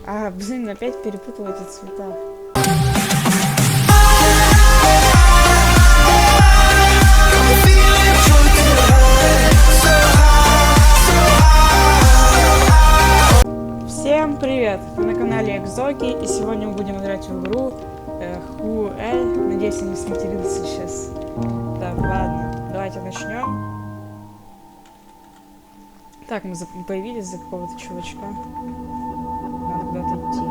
А, блин, опять перепутала эти цвета. Всем привет! Вы на канале Экзоки, и сегодня мы будем играть в игру Надеюсь, я не сматерился сейчас. Так, ладно, давайте начнем. Так, мы появились за какого-то чувачка. Надо куда-то идти.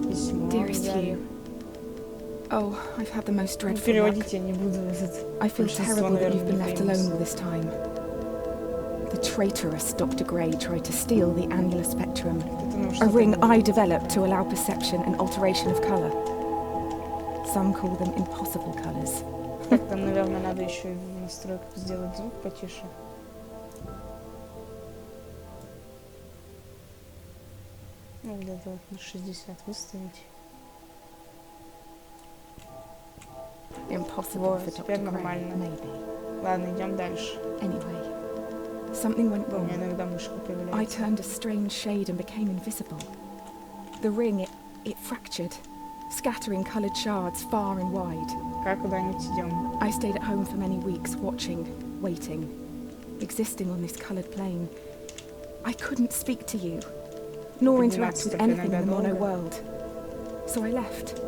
Письмо. Oh, I've had the most dreadful Переводить я не буду этот. I feel terrible that you've been left alone all this time. The traitorous Dr. Gray tried to steal the annular spectrum, a ring I developed to allow perception and alteration of colour. Some call them impossible colours. Так, там, наверное, надо еще и в настройках сделать звук потише. Ну, где-то вот на 60 выставить. Impossible for теперь Dr. нормально. Gray, maybe. Ладно, идем дальше. Anyway, something went У wrong. меня иногда мышка I появляется. turned a strange shade and became invisible. The ring, it fractured, scattering coloured shards far and wide. Как куда-нибудь идем? I stayed at home for many weeks, watching, waiting, existing on this coloured plane. I couldn't speak to you, nor interact with anything in the mono world. So I left.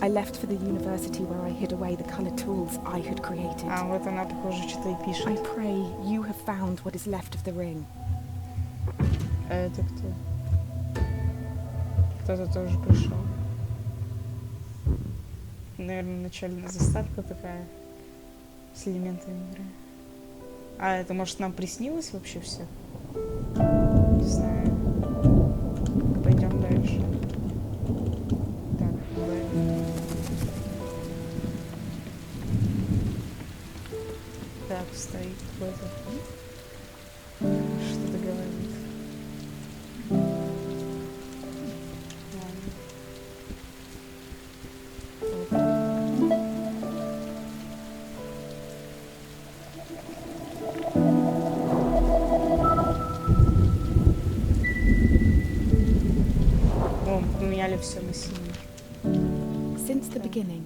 I left for the university where I hid away the coloured tools I had created. А, вот она, похоже, что-то и I пишет. pray you have found what is left of the ring. А это кто? Кто-то тоже пришел. Наверное, начальная заставка такая с элементами игры. А, это может нам приснилось вообще все? Не знаю. Пойдем дальше. Так, так, стоит какой-то. Что-то говорит. Поменяли все на синий. Since the beginning,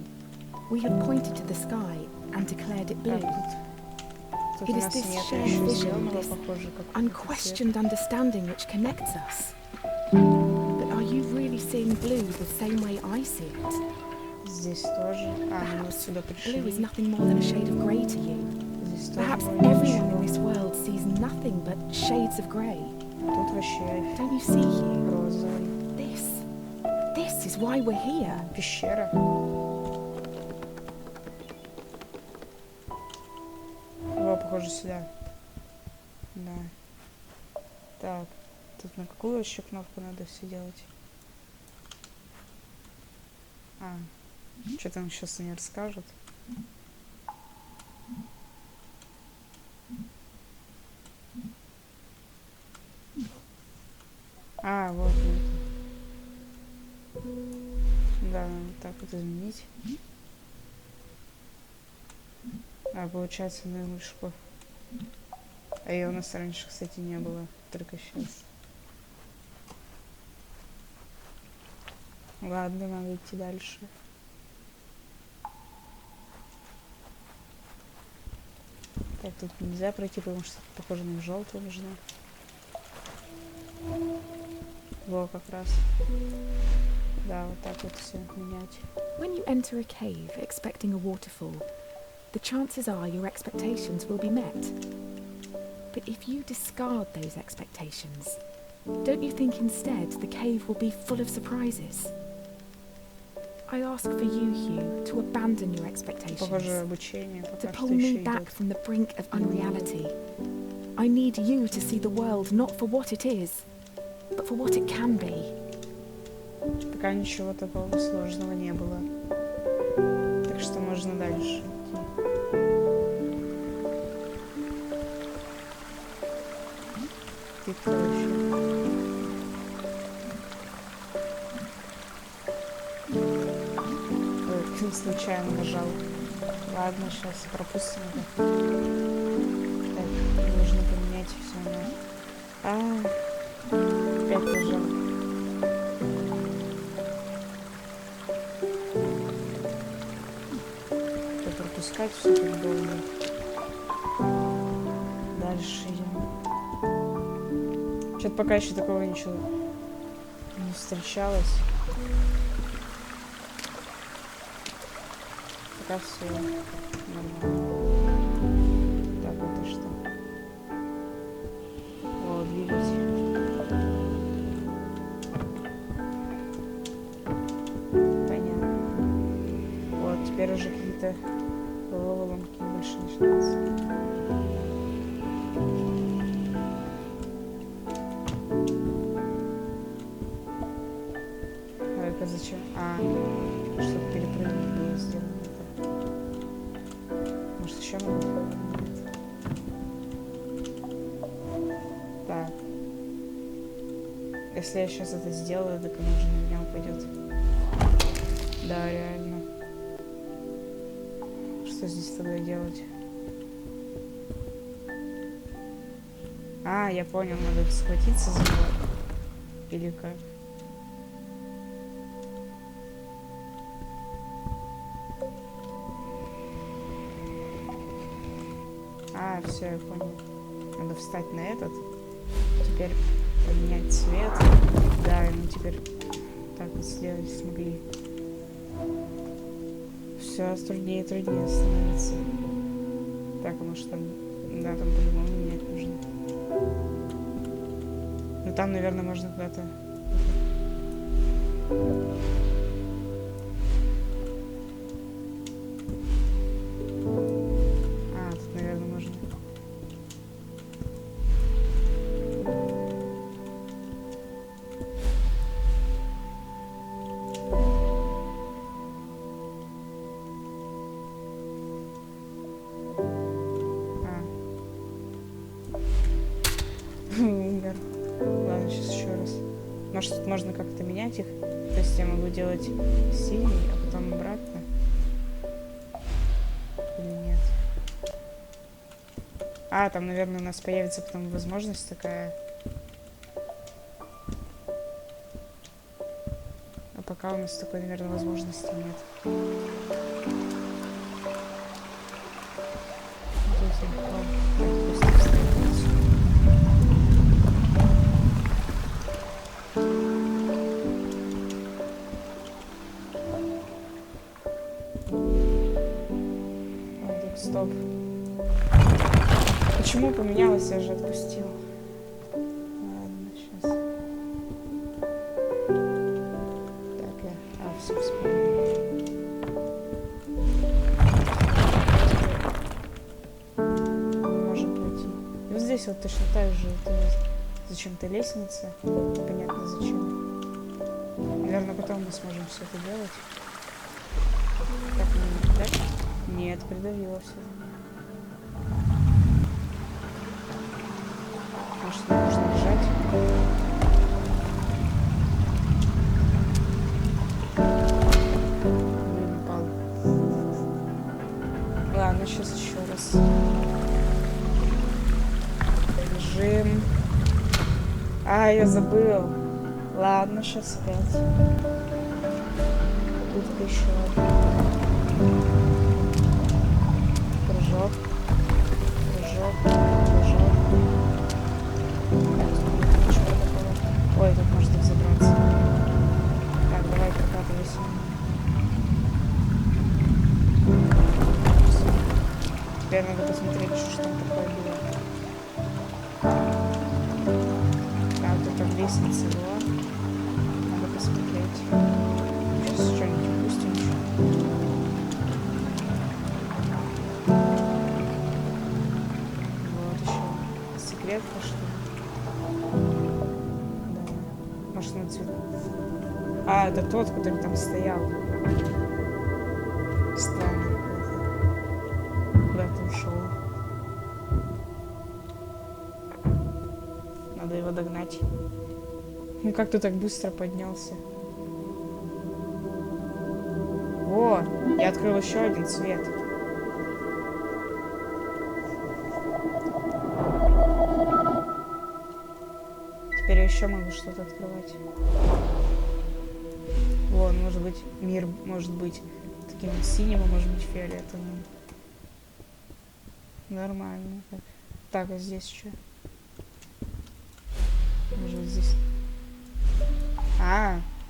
we had pointed to the sky and declared it blue. Тут It у is нас this нет shared еще vision, зеленого, this похоже, как unquestioned understanding which connects us. But are you really seeing blue the same way I see it? Здесь тоже. А, мы Perhaps сюда blue is пришли. nothing more than a shade of grey to you. Здесь тоже Perhaps вроде everyone in ничего. this world sees nothing but shades of grey. Тут вообще Don't you see here? розовый. This is why we're here. Пещера. О, похоже, сюда. Да. Так, тут на какую еще кнопку надо все делать? А, что там сейчас они расскажут? А, вот. Да, вот так вот изменить. А, получается на мышку. А ее у нас раньше, кстати, не было. Только сейчас. Ладно, надо идти дальше. Так, тут нельзя пройти, потому что похоже на желтую нужно. Во, как раз. Да, вот так вот все менять. When you enter a cave expecting a waterfall, the chances are your expectations will be met. But if you discard those expectations, don't you think instead the cave will be full of surprises? I ask for you, Hugh, to abandon your expectations, Похоже, обучение to пока pull что me еще back идет. from the brink of unreality. I need you to see the world not for what it is, but for what it can be. Пока ничего такого сложного не было. Так что можно дальше идти. Ты кто вообще? Ой, случайно нажал. Ладно, сейчас пропустим это. Так, нужно поменять все на... искать все так долго. Дальше идем. Что-то пока еще такого ничего не встречалось. Пока все нормально. Так, это что? О, двигатель. Понятно. Вот, теперь уже какие-то головоломки больше начинаются. А это зачем? Чтобы перепрыгнуть было сделано. Может, еще могу? Нет. Так. Если я сейчас это сделаю, так оно уже на меня упадет. Да, реально. Что здесь тогда делать? Я понял, надо схватиться за него. Или как? Все, я понял. Надо встать на этот. Теперь поменять цвет. Да, и мы теперь так вот сделать смогли. Все труднее и труднее становится. Так, а может там... Да, там по-любому менять нужно. Ну там, наверное, можно куда-то... Тут, наверное, можно... Умер. Ладно, сейчас еще раз. Может, тут можно как-то менять их? То есть я могу делать синий, а потом обратно? Или нет? Там, наверное, у нас появится потом возможность такая. А пока у нас такой, наверное, возможности нет. Стоп. Почему поменялось? Я же отпустил. Ладно, сейчас. Так, все вспомнил. Мы можем пройти. И вот здесь вот точно так же. Это зачем-то лестница. Непонятно зачем. Наверное, потом мы сможем все это делать. Так, так? Нет, придавило все. Может, нужно бежать? Упал. Ладно, сейчас еще раз. Бежим. Я забыл. Ладно, сейчас опять. Тут еще одна. Прыжок. Ой, тут можно взобраться. Так, давай прокатывайся. Теперь надо посмотреть, что там такое было. Так, тут там лестница была. Надо посмотреть. Сейчас что-нибудь упустим еще. Вот еще секретка, что ли? Может, на цвет. Это тот, который там стоял. Странно какой-то. Куда-то ушел. Надо его догнать. Ну как ты так быстро поднялся? О, я открыл еще один цвет. Теперь я еще могу что-то открывать. Вон, может быть, мир может быть таким синим, а может быть фиолетовым. Нормально. Так, а здесь что? Может вот здесь.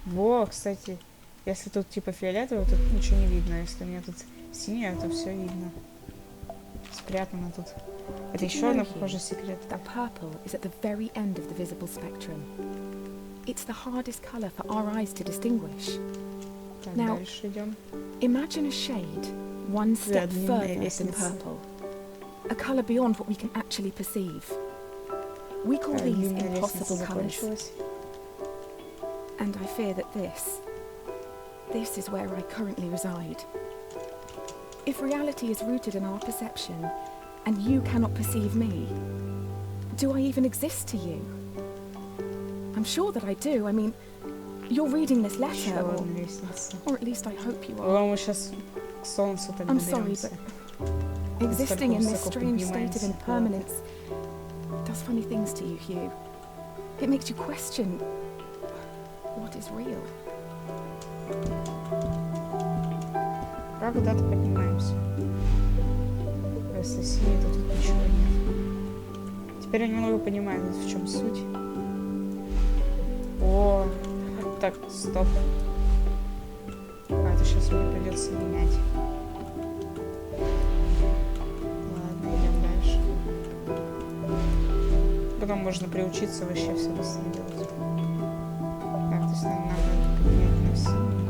Во, кстати, если тут типа фиолетовый, тут ничего не видно. Если у меня тут синее, то все видно. Спрятано тут. Это еще одна, похоже, секрет. That purple is at the very end of the visible spectrum. It's the hardest color for our eyes to distinguish. Так, Now, дальше идем. Imagine a shade one step длинная further than лестница. purple. A color beyond what we can actually perceive. We call Так, these длинная лестница impossible colors. закончилась. And I fear that this is where I currently reside. If reality is rooted in our perception, and you cannot perceive me, do I even exist to you? I'm sure that I do. I mean, you're reading this Еще letter, одна лестница. or at least I hope you are. О, мы сейчас к солнцу так I'm sorry, доберемся. but existing in this высоко strange state of поднимаемся impermanence does funny things to you, Hugh. It makes you question what is real. Пока куда-то поднимаемся. Просто синий, то тут ничего нет. Теперь я немного понимаю, в чем суть. О, так, стоп. Это сейчас мне придется менять. Ладно, идем дальше. Потом можно приучиться вообще все быстро делать. Так, то есть нам надо поменять на синий.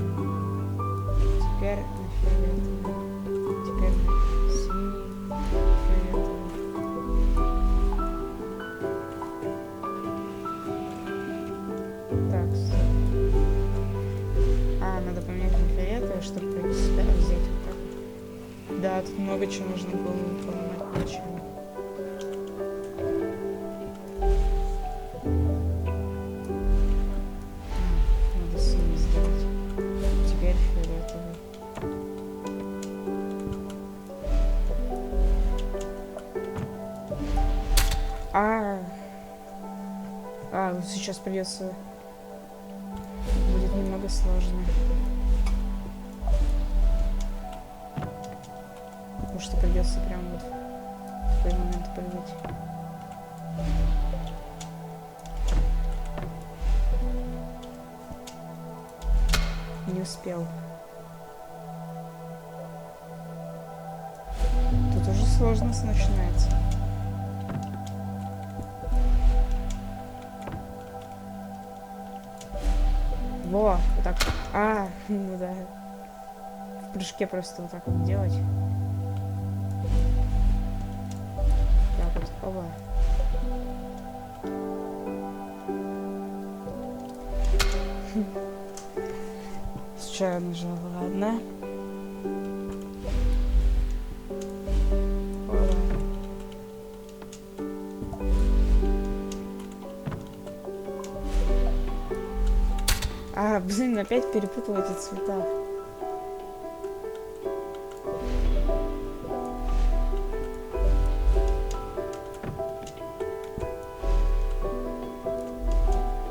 Теперь на фиолетовый. Теперь на синий, фиолетовый. Так, стоп. Надо поменять на фиолетовый, чтобы пройти сюда и взять вот так. Да, тут много чего нужно было поломать поначалу. Надо синий сделать. Теперь фиолетовый. Вот сейчас придется... Будет немного сложно. Потому что придется прям вот в такой момент прыгать. Не успел. Тут уже сложность начинается. Во, вот так. Ну да. В прыжке просто вот так вот делать. Так вот, оба. Случайно нажала, ладно. Блин, опять перепутала эти цвета.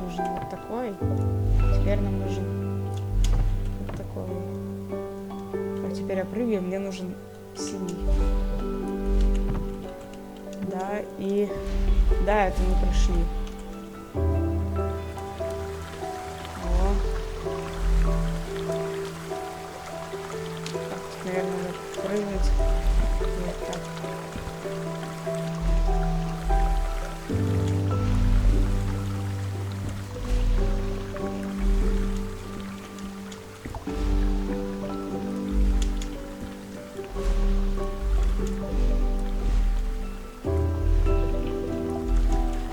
Нужен вот такой. Теперь нам нужен вот такой. А теперь я прыгаю, мне нужен синий. Да, и... Да, это мы прошли. Наверное, надо прыгнуть. Вот так.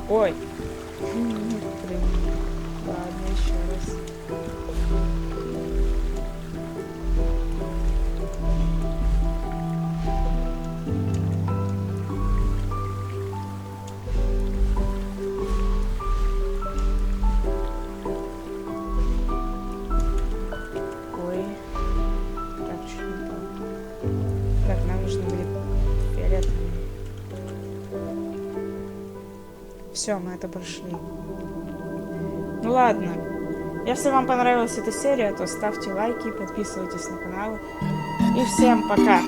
Ой. Ладно, еще раз. Все, мы это прошли. Ну ладно. Если вам понравилась эта серия, то ставьте лайки, подписывайтесь на канал. И всем пока!